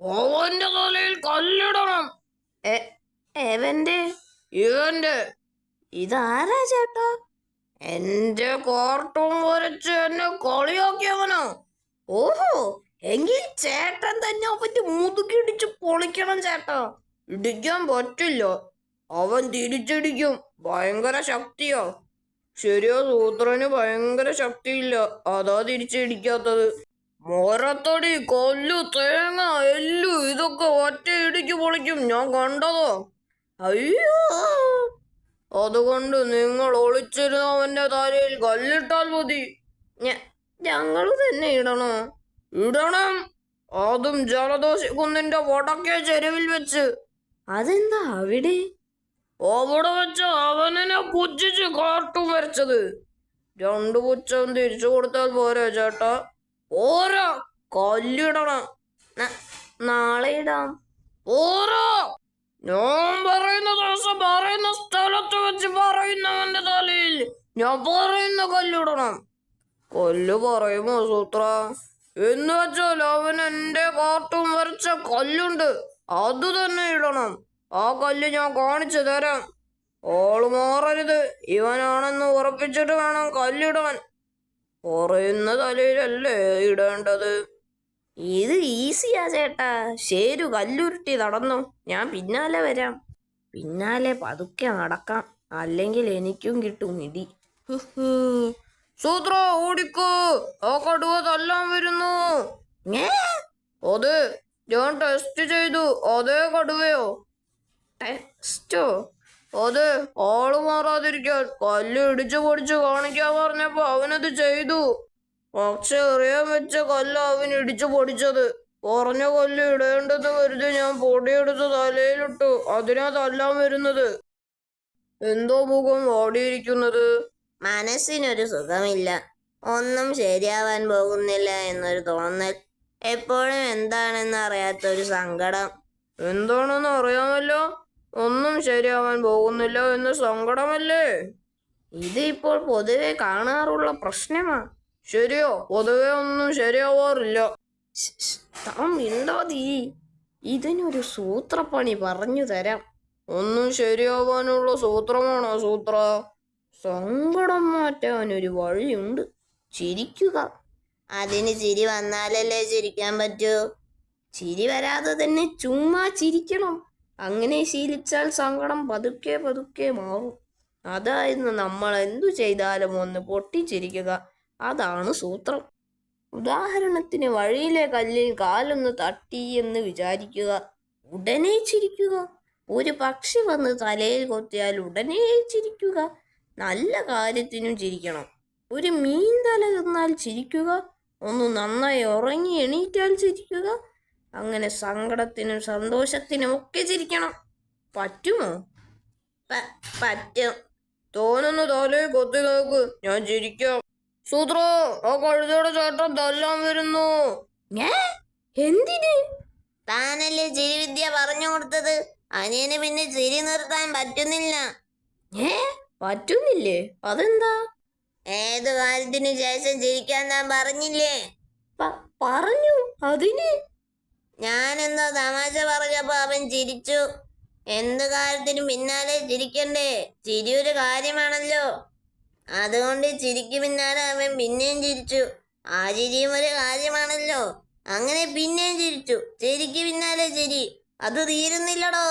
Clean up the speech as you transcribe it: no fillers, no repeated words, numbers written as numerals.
അവന്റെ തലയിൽ കല്ലിടണം. എവന്റെ ഇവന്റെ. ഇതാരാ ചേട്ടാ? എന്റെ കാർട്ടൂൺ വരച്ച് എന്നെ കളിയാക്കിയവനോ? ഓഹോ, എങ്കിൽ ചേട്ടൻ തന്നെ അവന്റെ മുതുകിടിച്ച് പൊളിക്കണം ചേട്ടാ. ഇടിക്കാൻ പറ്റില്ല, അവൻ തിരിച്ചടിക്കും. ഭയങ്കര ശക്തിയോ? ശരിയോ, സൂത്രന് ഭയങ്കര ശക്തിയില്ല, അതാ തിരിച്ചടിക്കാത്തത്. മരത്തടി, കല്ല്, തേങ്ങ, എല്ലു ഇതൊക്കെ ഒറ്റ ഇടിക്ക് പൊളിക്കും, ഞാൻ കണ്ടതോ. അയ്യോ, അതുകൊണ്ട് നിങ്ങൾ ഒളിച്ചിരുന്ന അവന്റെ തലയിൽ കല്ലിട്ടാൽ മതി. ഞങ്ങള് തന്നെ ഇടണോ? ഇടണം, അതും ജലദോഷ കുന്നിന്റെ വടക്കേ ചെരുവിൽ വെച്ച്. അതെന്താ അവിടെ? അവിടെ വെച്ച് അവനെ പുച്ഛിച്ച് കാർട്ടൂൺ വരച്ചത്. 2 പുച്ഛം തിരിച്ചു കൊടുത്താൽ പോരെ ചേട്ടാ? ഓരോ കല്ലിടണം. നാളെ ഇടാം. ഓരോ ഞാൻ പറയുന്ന ദിവസം പറയുന്ന സ്ഥലത്ത് വെച്ച് പറയുന്നവന്റെ തലയിൽ ഞാൻ പറയുന്ന കല്ലിടണം. കൊല്ല് പറയുമോ സൂത്ര? എന്ന് വെച്ചാൽ അവൻ എന്റെ കാർട്ടൂൺ വരച്ച കല്ലുണ്ട്, അത് തന്നെ ഇടണം. ആ കല്ല് ഞാൻ കാണിച്ചു തരാം. ഓള് മാറരുത്, ഇവനാണെന്ന് ഉറപ്പിച്ചിട്ട് വേണം കല്ലിടാൻ. പറയുന്ന തലയിലല്ലേ ഇടേണ്ടത്. ഇത് ഈസിയാ ചേട്ടാ. ശരു കല്ലുരുട്ടി നടന്നു, ഞാൻ പിന്നാലെ വരാം. പിന്നാലെ പതുക്കെ നടക്കാം, അല്ലെങ്കിൽ എനിക്കും കിട്ടും ഇടി. സൂത്ര ഓടിക്കോ, ആ കടുവ തല്ലാൻ വരുന്നു. അതെ, ഞാൻ ടെസ്റ്റ് ചെയ്തു. അതേ കടുവയോ? ടെസ്റ്റോ? അതെ, ആള് മാറാതിരിക്കാൻ കല്ല് ഇടിച്ചു പൊടിച്ചു കാണിക്കാൻ പറഞ്ഞപ്പോ അവനത് ചെയ്തു. പക്ഷെ എറിയാൻ വെച്ച കല്ല് അവൻ ഇടിച്ചു പൊടിച്ചത്. പറഞ്ഞ കല്ല് ഇടേണ്ടെന്ന് കരുതി ഞാൻ പൊടിയെടുത്ത് തലയിലിട്ടു, അതിനാ തല്ലാൻ വരുന്നത്. എന്തോ മുഖം വാടിയിരിക്കുന്നത്? മനസ്സിനൊരു സുഖമില്ല, ഒന്നും ശരിയാവാൻ പോകുന്നില്ല എന്നൊരു തോന്നൽ, എപ്പോഴും എന്താണെന്ന് അറിയാത്തൊരു സങ്കടം. എന്താണെന്ന് അറിയാമല്ലോ, ഒന്നും ശരിയാവാൻ പോകുന്നില്ല എന്ന് സങ്കടമല്ലേ? ഇത് ഇപ്പോൾ പൊതുവെ കാണാറുള്ള പ്രശ്നമാ. ശരിയോ? പൊതുവെ ഒന്നും ശരിയാവാറില്ല. താൻ മിണ്ടാതി, ഇതിനൊരു സൂത്രപ്പണി പറഞ്ഞു തരാം. ഒന്നും ശരിയാവാനുള്ള സൂത്രമാണോ സൂത്ര? സങ്കടം മാറ്റാൻ ഒരു വഴിയുണ്ട്, ചിരിക്കുക. അതിന് ചിരി വന്നാലല്ലേ ചിരിക്കാൻ പറ്റൂ. ചിരി വരാതെ തന്നെ ചുമ്മാ ചിരിക്കണം. അങ്ങനെ ശീലിച്ചാൽ സങ്കടം പതുക്കെ പതുക്കെ മാറും. അതായിരുന്നു നമ്മൾ എന്തു ചെയ്താലും ഒന്ന് പൊട്ടിച്ചിരിക്കുക, അതാണ് സൂത്രം. ഉദാഹരണത്തിന്, വഴിയിലെ കല്ലിൽ കാലൊന്ന് തട്ടി എന്ന് വിചാരിക്കുക, ഉടനെ ചിരിക്കുക. ഒരു പക്ഷി വന്ന് തലയിൽ കൊത്തിയാൽ ഉടനെ ചിരിക്കുക. നല്ല കാര്യത്തിനും ചിരിക്കണം. ഒരു മീൻ തല തിന്നാൽ ചിരിക്കുക. ഒന്ന് നന്നായി ഉറങ്ങി എണീറ്റാൽ ചിരിക്കുക. അങ്ങനെ സങ്കടത്തിനും സന്തോഷത്തിനും ഒക്കെ ചിരിക്കണം. പറ്റുമോ? പറ്റും. തോന്നുന്നു തലയിൽ കൊത്തി നോക്ക്, ഞാൻ ചിരിക്കാം. സൂത്ര, ആ കഴുതയുടെ ചേട്ടൻ തല്ലാൻ വരുന്നു. എന്തിന്? താനല്ലേ ചിരിവിദ്യ പറഞ്ഞു കൊടുത്തത്, അനിയന് പിന്നെ ചിരി നിർത്താൻ പറ്റുന്നില്ല. പറ്റുന്നില്ലേ? അതെന്താ? ഏതു കാര്യത്തിനു ശേഷം ചിരിക്കാൻ താൻ പറഞ്ഞില്ലേ? പറഞ്ഞു. അതിന് ഞാനെന്തോ തമാശ പറഞ്ഞപ്പോ അവൻ ചിരിച്ചു. എന്ത് കാര്യത്തിനും പിന്നാലെ ചിരിക്കണ്ടേ? ചിരി ഒരു കാര്യമാണല്ലോ. അതുകൊണ്ട് ചിരിക്ക് പിന്നാലെ അവൻ പിന്നെയും ചിരിച്ചു. ആ ചിരിയും ഒരു കാര്യമാണല്ലോ. അങ്ങനെ പിന്നെയും ചിരിച്ചു. ചിരിക്ക് പിന്നാലെ ചിരി, അത് തീരുന്നില്ലടോ.